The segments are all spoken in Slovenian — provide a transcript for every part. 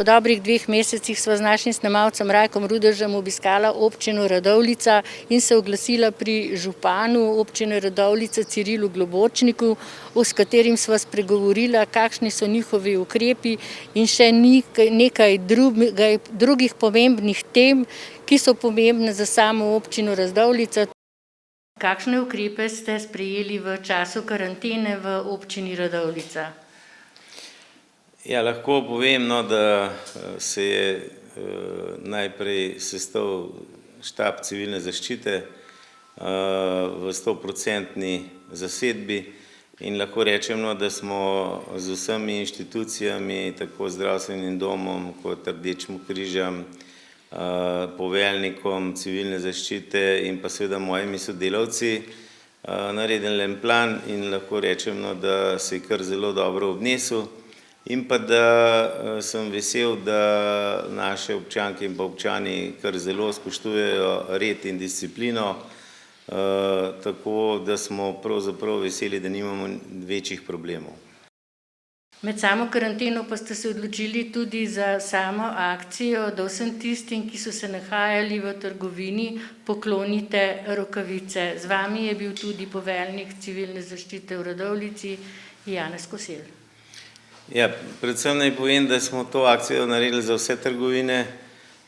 dobrih 2 mesecih sva z našim snemalcem Rajkom Rudežem obiskala občino Radovljica in se oglasila pri županu občine Radovljica Cirilu Globočniku, s katerim sva spregovorila, kakšni so njihovi ukrepi in še nekaj drugih pomembnih tem, ki so pomembne za samo občino Radovljica. Kakšne ukrepe ste sprejeli v času karantene v občini Radovljica? Ja, lahko povem, da se je najprej sestal štab civilne zaščite v 100% zasedbi in lahko rečem, da smo z vsemi inštitucijami, tako zdravstvenim domom kot Rdečim križem, poveljnikom civilne zaščite in pa seveda mojimi sodelavci naredili en plan in lahko rečem, da se je kar zelo dobro obnesel. In pa da sem vesel, da naše občanke in pa občani kar zelo spoštujejo red in disciplino, tako da smo pravzaprav veseli, da nimamo večjih problemov. Med samo karanteno pa ste se odločili tudi za samo akcijo, da vsem tistim, ki so se nahajali v trgovini, poklonite rokavice. Z vami je bil tudi poveljnik civilne zaščite v Radovljici, Janez Koselj. Ja, predvsem naj povem, da smo to akcijo naredili za vse trgovine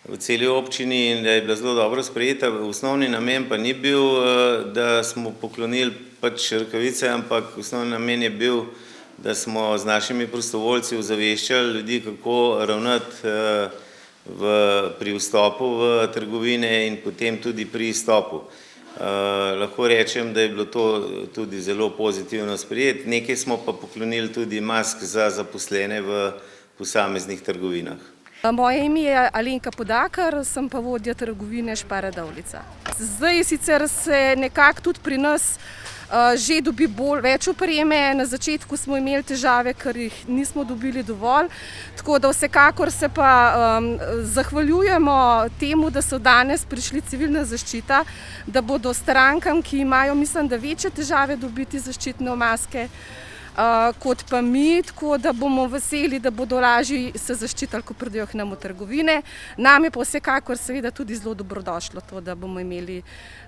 v celi občini in da je bila zelo dobro sprejeta. Osnovni namen pa ni bil, da smo poklonili rokavice, ampak osnovni namen je bil, da smo z našimi prostovoljci ozaveščali ljudi, kako ravnati pri vstopu v trgovine in potem tudi pri izstopu. Lahko rečem, da je bilo to tudi zelo pozitivno sprejet. Nekaj smo pa poklonili tudi mask za zaposlene v posameznih trgovinah. Moje ime je Alenka Podakar, sem pa vodja trgovine Spar Radovljica. Zdaj sicer se nekako tudi pri nas že dobi več opreme, na začetku smo imeli težave, ker jih nismo dobili dovolj, tako da vsekakor se pa zahvaljujemo temu, da so danes prišli civilna zaščita, da bodo strankam, ki imajo, mislim, da večje težave dobiti zaščitne maske, kot pa mi, tako da bomo veseli, da bodo lažje se zaščitili, ko pridejo k nam v trgovine. Nam je pa vsekakor seveda tudi zelo dobrodošlo to, da bomo imeli,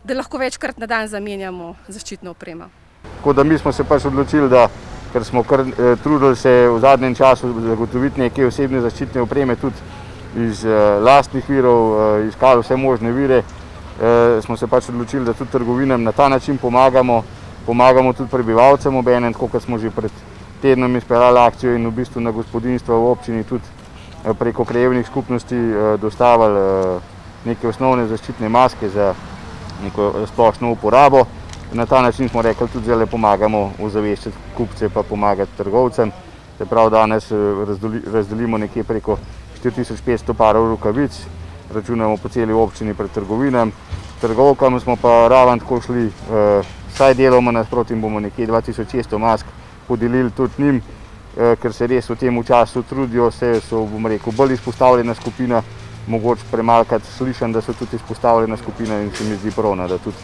da lahko večkrat na dan zamenjamo zaščitno opremo. Tako da mi smo se odločili, da ker smo kar trudili se v zadnjem času zagotoviti nekaj osebne zaščitne opreme tudi iz lastnih virov, iskali vse možne vire, smo se odločili, da tudi trgovinam na ta način pomagamo tudi prebivalcem obenem, tako kot smo že pred tednom izpeljali akcijo in v bistvu na gospodinjstva v občini tudi preko krajevnih skupnosti dostavili neke osnovne zaščitne maske za neko splošno uporabo. Na ta način smo rekli tudi, da pomagamo ozaveščati kupce pa pomagati trgovcem. Se pravi, danes razdelimo nekje preko 4500 parov rokavic, računamo po celi občini pred trgovinam. Trgovkam smo pa ravno tako šli vsaj deloma nasproti in bomo nekje 2600 mask podelili tudi njim, ker se res v tem času trudijo, so, bom rekel, bolj izpostavljena skupina, mogoče premalkrat slišim, da so tudi izpostavljena skupina in se mi zdi prav, da tudi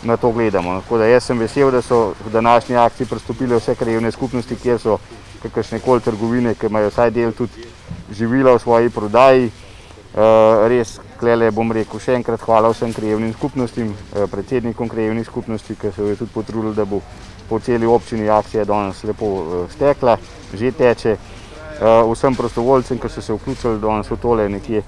na to gledamo. Tako da jaz sem vesel, da so v današnji akciji pristopile vse krajevne skupnosti, kjer so kakršnekoli trgovine, ki imajo vsaj del tudi živila v svoji prodaji. Res, klele bom rekel, še enkrat hvala vsem krajevnim skupnostim, predsednikom krajevnih skupnosti, ki so jo tudi potrudili, da bo po celi občini akcija danes lepo stekla, že teče. Vsem prostovoljcem, ki so se vključili danes v tole, nekje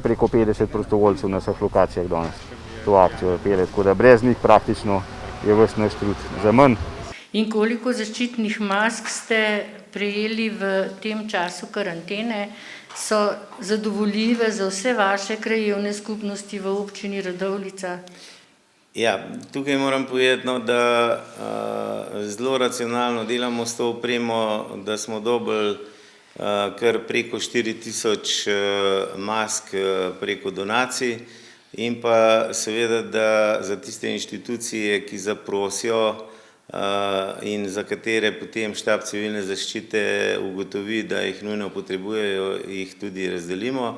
preko 50 prostovoljcev na vseh lokacijah danes to akcijo pelje, tako da brez njih praktično je ves naš trud zaman. In koliko zaščitnih mask ste prejeli v tem času karantene? So zadovoljive za vse vaše krajevne skupnosti v občini Radovljica? Ja, tukaj moram povedati, da zelo racionalno delamo s to opremo, da smo dobili kar preko 4000 mask preko donacij in pa seveda, da za tiste inštitucije, ki zaprosijo in za katere potem štab civilne zaščite ugotovi, da jih nujno potrebujejo, jih tudi razdelimo.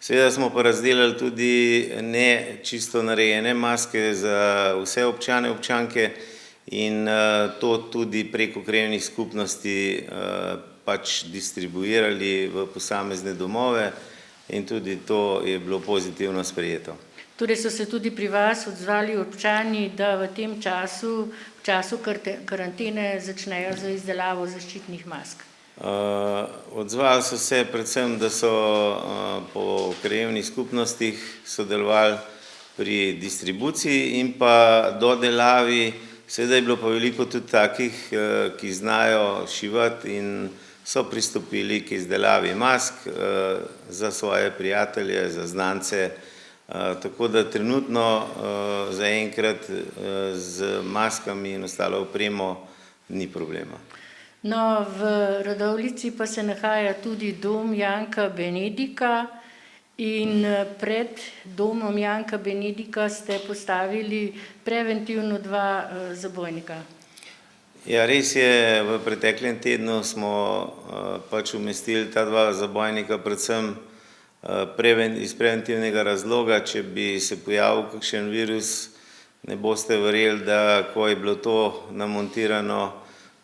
Seveda smo pa razdelili tudi ne čisto narejene maske za vse občane, občanke in to tudi preko krajevnih skupnosti pač distribuirali v posamezne domove in tudi to je bilo pozitivno sprejeto. Torej so se tudi pri vas odzvali občani, da v tem času, v času karantene začnejo z izdelavo zaščitnih mask? Odzvali so se predvsem, da so po krajevnih skupnostih sodelovali pri distribuciji in pa dodelavi. Seveda je bilo pa veliko tudi takih, ki znajo šivati in so pristopili k izdelavi mask za svoje prijatelje, za znance. Tako da trenutno zaenkrat z maskami in ostalo opremo ni problema. No, v Radovljici pa se nahaja tudi dom Janka Benedika in pred domom Janka Benedika ste postavili preventivno 2 zabojnika. Ja, res je, v preteklem tednu smo pač umestili ta 2 zabojnika predvsem iz preventivnega razloga, če bi se pojavil kakšen virus, ne boste verjeli, da ko je bilo to namontirano,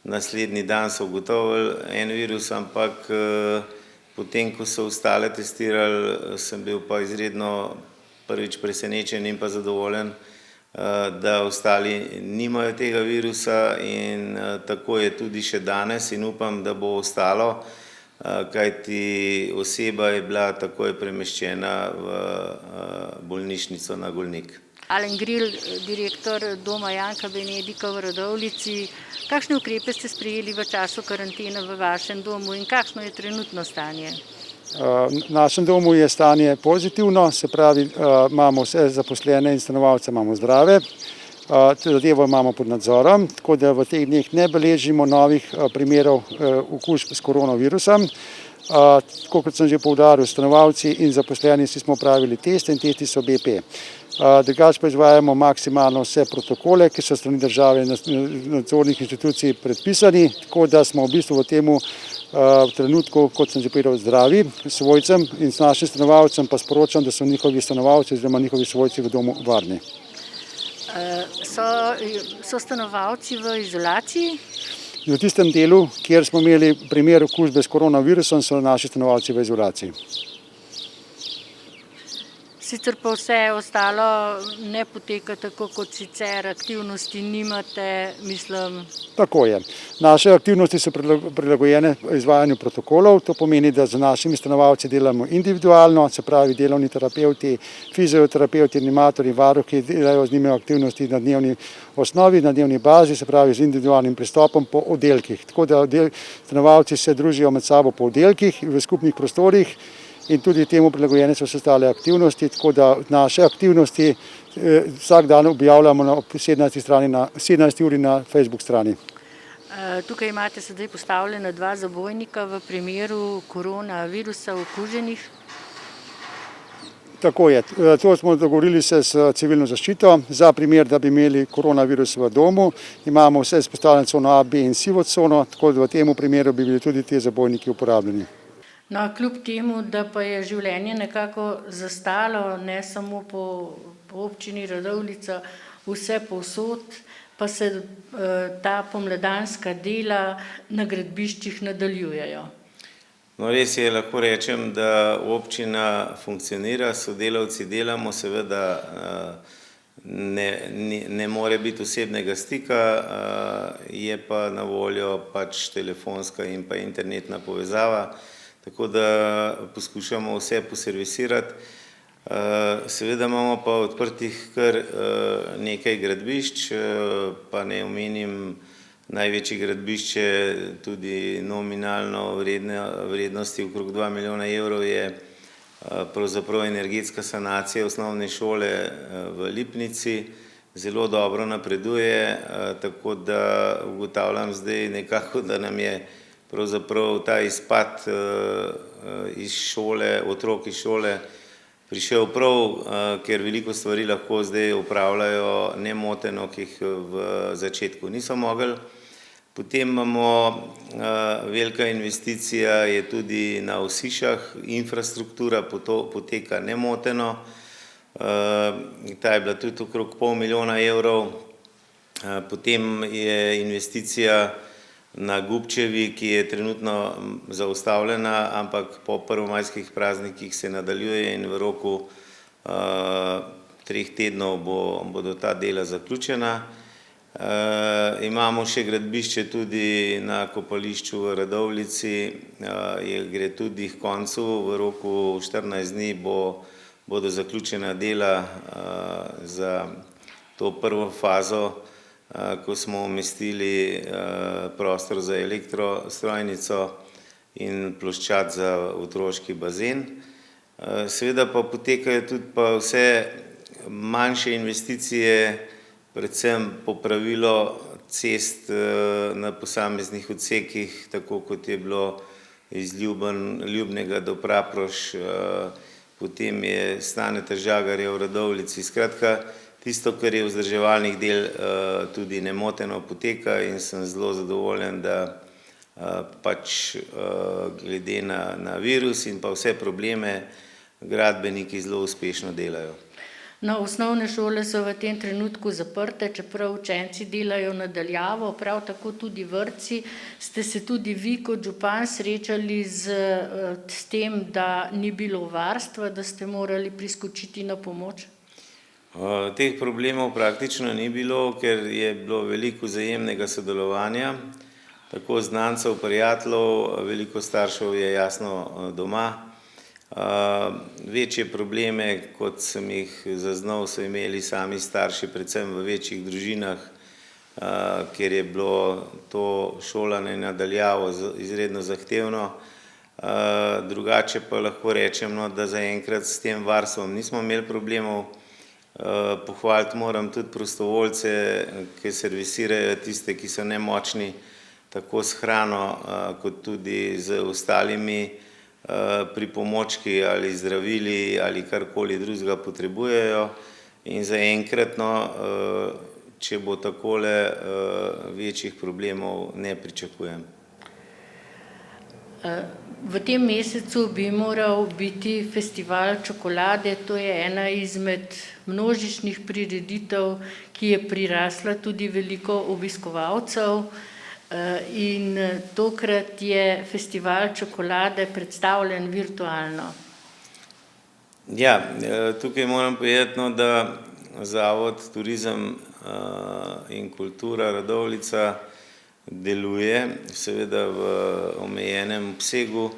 naslednji dan so ugotovili en virus, ampak potem, ko so ostale testirali, sem bil pa izredno prvič presenečen in pa zadovoljen, da ostali nimajo tega virusa in tako je tudi še danes in upam, da bo ostalo, kajti oseba je bila takoj premeščena v bolnišnico na Golnik. Alen Gril, direktor doma Janka Benedika v Radovljici. Kakšne ukrepe ste sprejeli v času karantene v vašem domu in kakšno je trenutno stanje? V našem domu je stanje pozitivno, se pravi, imamo vse zaposlene in stanovalce imamo zdrave, zadevo imamo pod nadzorom, tako da v teh dneh ne beležimo novih primerov okužb s koronavirusom. Tako kot sem že poudaril, stanovalci in zaposleni si smo pravili teste in testi so BP. Drugače pa izvajamo maksimalno vse protokole, ki so strani države in nadzornih inštitucij predpisani, tako da smo v bistvu v temu trenutku, kot sem že povedal, zdravi svojcem in s našim stanovalcem pa sporočam, da so njihovi stanovalci oziroma njihovi svojci v domu varni. So stanovalci v izolaciji? V tistem delu, kjer smo imeli primer okužbe s koronavirusom, so naši stanovalci v izolaciji. Sicer pa vse ostalo ne poteka tako kot sicer, aktivnosti nimate, mislim. Tako je. Naše aktivnosti so prilagojene izvajanju protokolov, to pomeni, da z našimi stanovalci delamo individualno, se pravi delovni terapevti, fizioterapevti, animatorji, varuhi delajo z njimi aktivnosti na dnevni osnovi, na dnevni bazi, se pravi z individualnim pristopom po oddelkih. Tako da stanovalci se družijo med sabo po oddelkih v skupnih prostorih. In tudi temu prilagojene so ostale aktivnosti, tako da naše aktivnosti vsak dan objavljamo na 17 uri na Facebook strani. Tukaj imate sedaj postavljena 2 zabojnika v primeru koronavirusa okuženih. Tako je. To smo dogovorili se s civilno zaščito za primer, da bi imeli koronavirus v domu. Imamo vse izpostavljene cono A, B in sivo cono, tako da v tem primeru bi bili tudi ti zabojniki uporabljeni. No, kljub temu, da pa je življenje nekako zastalo, ne samo po občini Radovljica, vse povsod, pa se ta pomladanska dela na gradbiščih nadaljujejo. No, res je, lahko rečem, da občina funkcionira, sodelavci delamo, seveda ne more biti osebnega stika, je pa na voljo pač telefonska in pa internetna povezava. Tako da poskušamo vse poservisirati. Seveda imamo pa odprtih kar nekaj gradbišč, pa ne omenim največje gradbišče, tudi nominalno vrednosti okrog 2 milijona evrov je pravzaprav energetska sanacija osnovne šole v Lipnici. Zelo dobro napreduje, tako da ugotavljam zdaj nekako, da nam je pravzaprav ta izpad iz šole, otrok iz šole prišel prav, ker veliko stvari lahko zdaj upravljajo nemoteno, ki jih v začetku niso mogli. Potem imamo velika investicija, je tudi na Osišah, infrastruktura poteka nemoteno. Ta je bila tudi okrog 500 000 evrov. Potem je investicija na Gubčevi, ki je trenutno zaustavljena, ampak po prvomajskih praznikih se nadaljuje in v roku 3 tednov bodo ta dela zaključena. Imamo še gradbišče tudi na kopališču v Radovljici, gre tudi k koncu, v roku 14 dni bodo zaključena dela za to prvo fazo, ko smo umestili prostor za elektrostrojnico in ploščad za otroški bazen. Seveda pa potekajo tudi pa vse manjše investicije, predvsem popravilo cest na posameznih odsekih, tako kot je bilo iz Ljubnega do Praproš, potem je Staneta Žagarja v Radovljici. Skratka, tisto, kar je vzdrževalnih del, tudi nemoteno poteka in sem zelo zadovoljen, da pač glede na virus in pa vse probleme gradbeniki zelo uspešno delajo. No, osnovne šole so v tem trenutku zaprte, čeprav učenci delajo nadaljavo, prav tako tudi vrtci. Ste se tudi vi kot župan srečali s tem, da ni bilo varstva, da ste morali priskočiti na pomoč? Teh problemov praktično ni bilo, ker je bilo veliko vzajemnega sodelovanja, tako znancev, prijateljev, veliko staršev je jasno doma. Večje probleme, kot sem jih zaznal, so imeli sami starši, predvsem v večjih družinah, kjer je bilo to šolanje nadaljavo izredno zahtevno. Drugače pa lahko rečem, da zaenkrat s tem varstvom nismo imeli problemov. Pohvaliti moram tudi prostovoljce, ki servisirajo tiste, ki so nemočni, tako s hrano, kot tudi z ostalimi pripomočki ali zdravili ali karkoli drugega potrebujejo. In zaenkrat, če bo takole, večjih problemov ne pričakujem. V tem mesecu bi moral biti festival čokolade, to je ena izmed množičnih prireditev, ki je prirasla tudi veliko obiskovalcev. In tokrat je festival čokolade predstavljen virtualno. Ja, tukaj moram povedati, da Zavod Turizem in kultura Radovljica deluje, seveda v omejenem obsegu,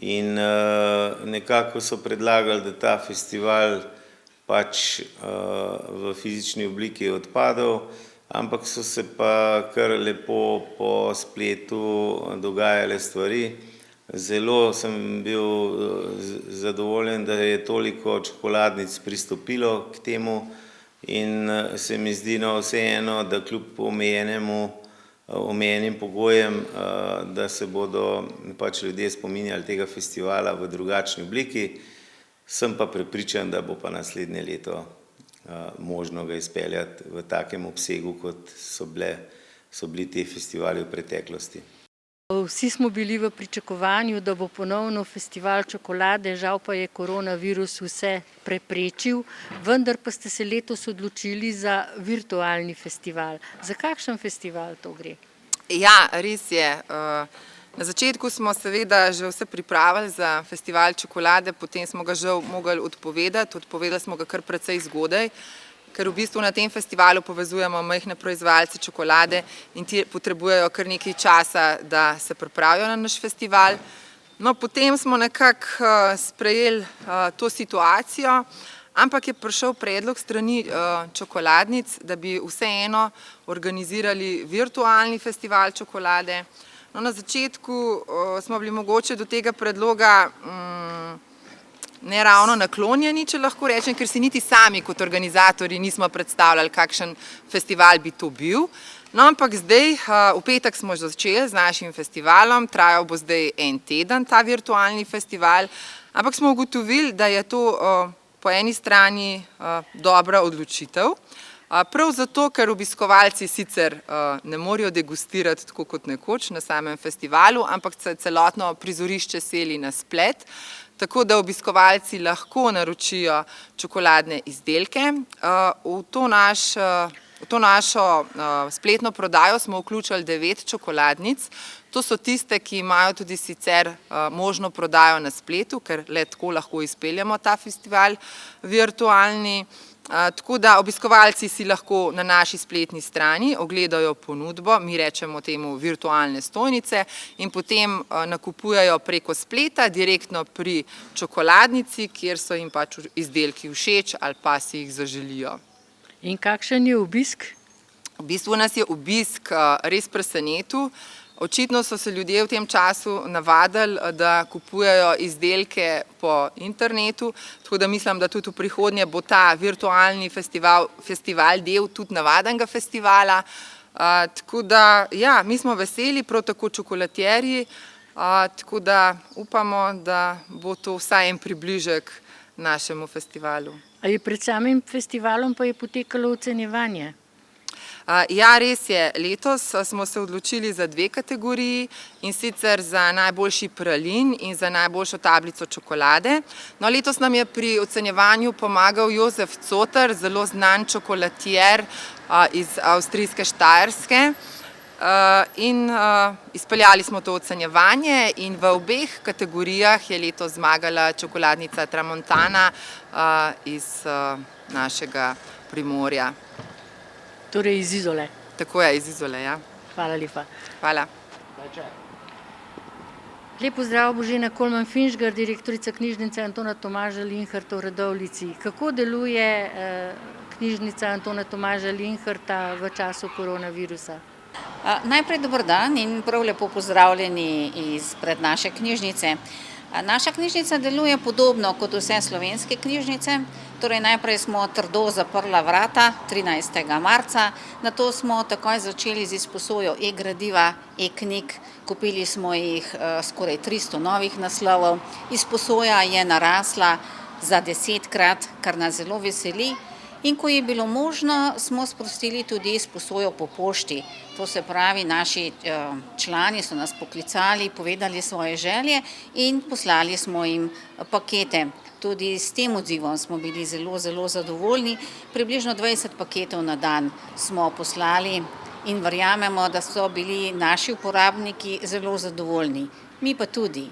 in nekako so predlagali, da ta festival pač v fizični obliki je odpadel, ampak so se pa kar lepo po spletu dogajale stvari. Zelo sem bil zadovoljen, da je toliko čokoladnic pristopilo k temu in se mi zdi vseeno, da kljub omejenim pogojem, da se bodo pač ljudje spominjali tega festivala v drugačni obliki. Sem pa prepričan, da bo pa naslednje leto možno ga izpeljati v takem obsegu, kot so bili ti festivali v preteklosti. Vsi smo bili v pričakovanju, da bo ponovno festival čokolade, žal pa je koronavirus vse preprečil, vendar pa ste se letos odločili za virtualni festival. Za kakšen festival to gre? Ja, res je. Na začetku smo seveda že vse pripravili za festival čokolade, potem smo ga žal mogli odpovedati. Odpovedali smo ga kar precej zgodaj, ker v bistvu na tem festivalu povezujemo majhne proizvajalce čokolade in ti potrebujejo kar nekaj časa, da se pripravijo na naš festival. No, potem smo nekako sprejeli to situacijo, ampak je prišel predlog strani čokoladnic, da bi vseeno organizirali virtualni festival čokolade. No, na začetku smo bili mogoče do tega predloga ne ravno naklonjeni, če lahko rečem, ker si niti sami kot organizatorji nismo predstavljali, kakšen festival bi to bil. No, ampak zdaj, v petek smo že začeli z našim festivalom, trajal bo zdaj 1 teden ta virtualni festival, ampak smo ugotovili, da je to po eni strani dobra odločitev. Prav zato, ker obiskovalci sicer ne morejo degustirati tako kot nekoč na samem festivalu, ampak celotno prizorišče seli na splet, tako da obiskovalci lahko naročijo čokoladne izdelke. V v to našo spletno prodajo smo vključili 9 čokoladnic. To so tiste, ki imajo tudi sicer možno prodajo na spletu, ker le tako lahko izpeljamo ta festival virtualni. Tako da obiskovalci si lahko na naši spletni strani ogledajo ponudbo, mi rečemo temu virtualne stojnice, in potem nakupujejo preko spleta direktno pri čokoladnici, kjer so jim pač izdelki všeč ali pa si jih zaželijo. In kakšen je obisk? V bistvu nas je obisk res presenetil. Očitno so se ljudje v tem času navadili, da kupujejo izdelke po internetu, tako da mislim, da tudi v prihodnje bo ta virtualni festival del tudi navadnega festivala. Tako da, ja, mi smo veseli, prav tako čokolatjerji, tako da upamo, da bo to vsaj en približek našemu festivalu. Ali pred samim festivalom pa je potekalo ocenjevanje? Ja, res je. Letos smo se odločili za 2 kategoriji, in sicer za najboljši pralin in za najboljšo tablico čokolade. No, letos nam je pri ocenjevanju pomagal Jozef Coter, zelo znan čokolatjer iz avstrijske Štajerske. In izpeljali smo to ocenjevanje in v obeh kategorijah je letos zmagala čokoladnica Tramontana iz našega Primorja. Torej iz Izole. Tako je, iz Izole, ja. Hvala lepa. Hvala. Lep pozdrav, Božena Kolman-Finžgar, direktorica knjižnice Antona Tomaža Linharta v Radovljici. Kako deluje knjižnica Antona Tomaža Linharta v času koronavirusa? Najprej dober dan in prav lepo pozdravljeni izpred naše knjižnice. Naša knjižnica deluje podobno kot vse slovenske knjižnice, torej najprej smo trdo zaprla vrata 13. marca, nato smo takoj začeli z izposojo e-gradiva, e-knjig, kupili smo jih skoraj 300 novih naslovov, izposoja je narasla za 10-krat, kar nas zelo veseli. In ko je bilo možno, smo sprostili tudi izposojo po pošti. To se pravi, naši člani so nas poklicali, povedali svoje želje in poslali smo jim pakete. Tudi s tem odzivom smo bili zelo, zelo zadovoljni. Približno 20 paketov na dan smo poslali in verjamemo, da so bili naši uporabniki zelo zadovoljni. Mi pa tudi.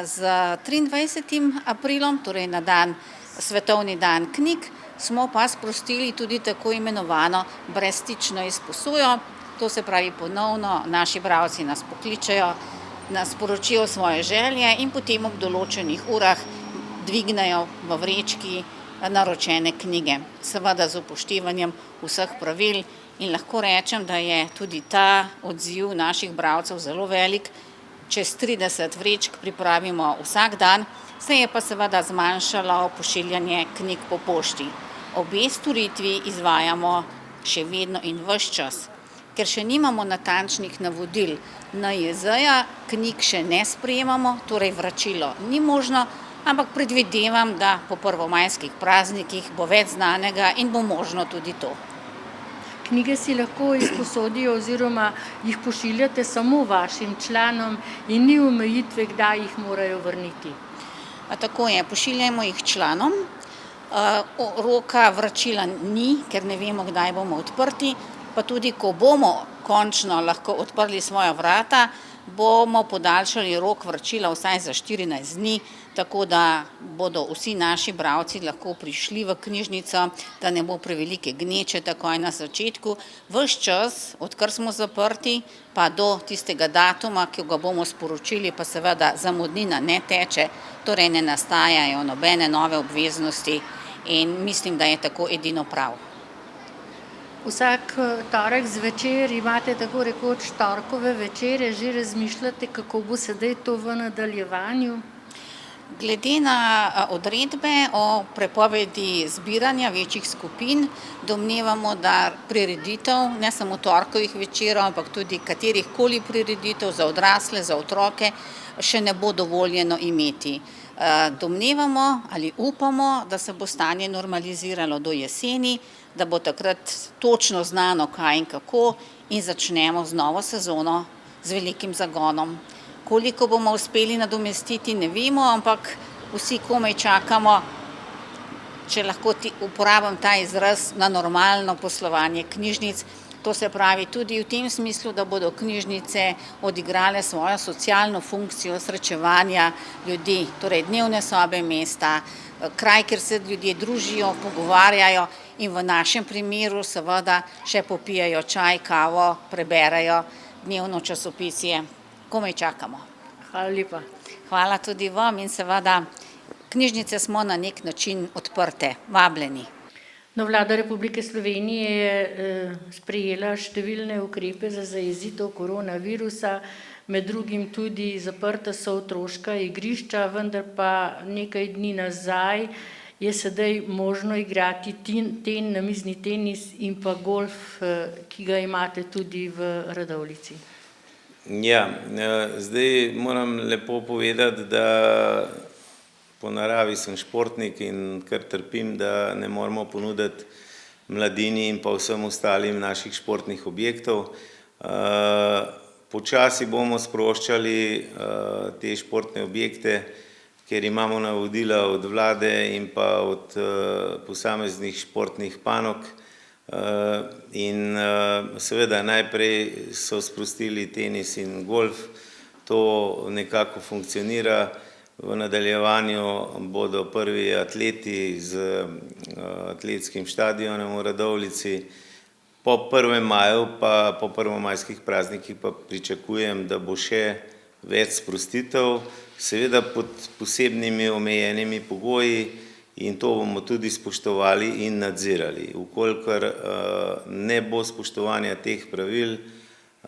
Z 23. aprilom, torej na dan, svetovni dan knjig, smo pa sprostili tudi tako imenovano brezstično izposojo. To se pravi, ponovno naši bralci nas pokličejo, nas sporočijo svoje želje in potem ob določenih urah dvignejo v vrečki naročene knjige. Seveda z upoštevanjem vseh pravil in lahko rečem, da je tudi ta odziv naših bralcev zelo velik. Čez 30 vrečk pripravimo vsak dan, se je pa seveda zmanjšalo pošiljanje knjig po pošti. Obe storitvi izvajamo še vedno in ves čas. Ker še nimamo natančnih navodil NIJZ-ja, knjig še ne sprejemamo, torej vračilo ni možno, ampak predvidevam, da po prvomajskih praznikih bo več znanega in bo možno tudi to. Knjige si lahko izposodijo oziroma jih pošiljate samo vašim članom in ni omejitve, kdaj jih morajo vrniti. Tako je, pošiljamo jih članom. Roka vračila ni, ker ne vemo, kdaj bomo odprti, pa tudi, ko bomo končno lahko odprli svoja vrata, bomo podaljšali rok vračila vsaj za 14 dni, tako da bodo vsi naši bralci lahko prišli v knjižnico, da ne bo prevelike gneče takoj na začetku. Ves čas, odkar smo zaprti, pa do tistega datuma, ki ga bomo sporočili, pa seveda zamudnina ne teče, torej ne nastajajo nobene nove obveznosti in mislim, da je tako edino prav. Vsak torek zvečer imate tako rekoč torkove večere, že razmišljate, kako bo sedaj to v nadaljevanju? Glede na odredbe o prepovedi zbiranja večjih skupin, domnevamo, da prireditev, ne samo torkovih večerov, ampak tudi katerihkoli prireditev za odrasle, za otroke, še ne bo dovoljeno imeti. Domnevamo ali upamo, da se bo stanje normaliziralo do jeseni, da bo takrat točno znano, kaj in kako, in začnemo z novo sezono z velikim zagonom. Koliko bomo uspeli nadomestiti, ne vemo, ampak vsi komaj čakamo če lahko uporabim ta izraz, na normalno poslovanje knjižnic. To se pravi tudi v tem smislu, da bodo knjižnice odigrale svojo socialno funkcijo srečevanja ljudi, torej dnevne sobe mesta, kraj, kjer se ljudje družijo, pogovarjajo in v našem primeru seveda še popijajo čaj, kavo, preberajo dnevno časopisje. Komaj čakamo. Hvala lepa. Hvala tudi vam in seveda knjižnice smo na nek način odprte, vabljeni. No, Vlada Republike Slovenije je sprejela številne ukrepe za zajezitev koronavirusa, med drugim tudi zaprta so otroška igrišča, vendar pa nekaj dni nazaj je sedaj možno igrati namizni tenis in pa golf, ki ga imate tudi v Radovljici. Ja, zdaj moram lepo povedati, da po naravi sem športnik in kar trpim, da ne moramo ponuditi mladini in pa vsem ostalim naših športnih objektov. Počasi bomo sproščali te športne objekte, ker imamo navodila od vlade in pa od posameznih športnih panog. In seveda najprej so sprostili tenis in golf, to nekako funkcionira. V nadaljevanju bodo prvi atleti z atletskim štadionom v Radovljici. Po 1. maju pa po prvomajskih praznikih pa pričakujem, da bo še več sprostitev, seveda pod posebnimi omejenimi pogoji in to bomo tudi spoštovali in nadzirali. Vkolikor ne bo spoštovanja teh pravil,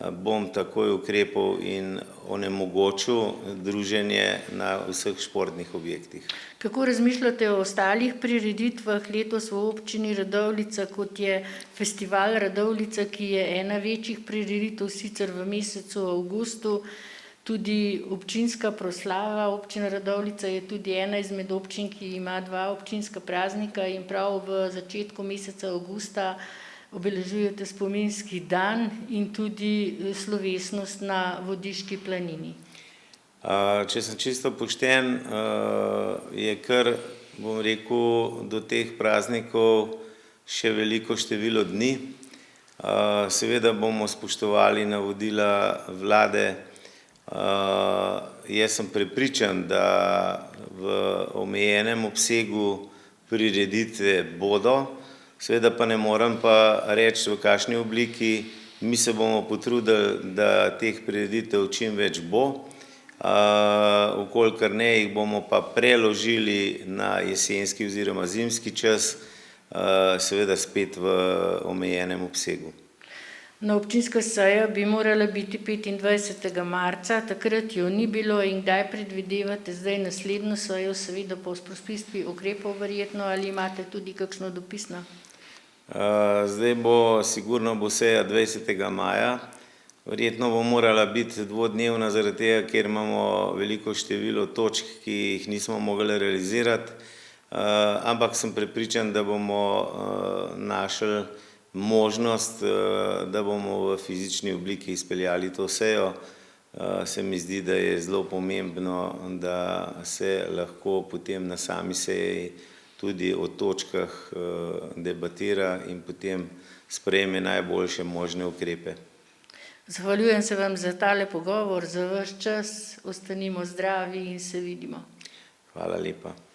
bom takoj ukrepal in onemogočil druženje na vseh športnih objektih. Kako razmišljate o ostalih prireditvah letos v občini Radovljica, kot je festival Radovljica, ki je ena večjih prireditev sicer v mesecu avgustu, tudi občinska proslava. Občina Radovljica je tudi ena izmed občin, ki ima 2 občinska praznika in prav v začetku meseca avgusta obeležujete spominski dan in tudi slovesnost na Vodiški planini. Če sem čisto pošten, je kar, bom rekel, do teh praznikov še veliko število dni. Seveda bomo spoštovali navodila vlade. Jaz sem prepričan, da v omejenem obsegu prireditve bodo, seveda pa ne morem pa reči, v kakšni obliki. Mi se bomo potrudili, da teh prireditev čim več bo. Vkolikor ne, jih bomo pa preložili na jesenski oziroma zimski čas, seveda spet v omejenem obsegu. No, občinska seja bi morala biti 25. marca, takrat jo ni bilo in kdaj predvidevate zdaj naslednjo sejo, seveda po sprostitvi ukrepov verjetno, ali imate tudi kakšno dopisno? Zdaj sigurno bo seja 20. maja, verjetno bo morala biti dvodnevna zaradi tega, ker imamo veliko število točk, ki jih nismo mogli realizirati, ampak sem prepričan, da bomo našli možnost, da bomo v fizični obliki izpeljali to sejo. Se mi zdi, da je zelo pomembno, da se lahko potem na sami seji tudi o točkah debatira in potem sprejme najboljše možne ukrepe. Zahvaljujem se vam za tale pogovor, za vaš čas, ostanimo zdravi in se vidimo. Hvala lepa.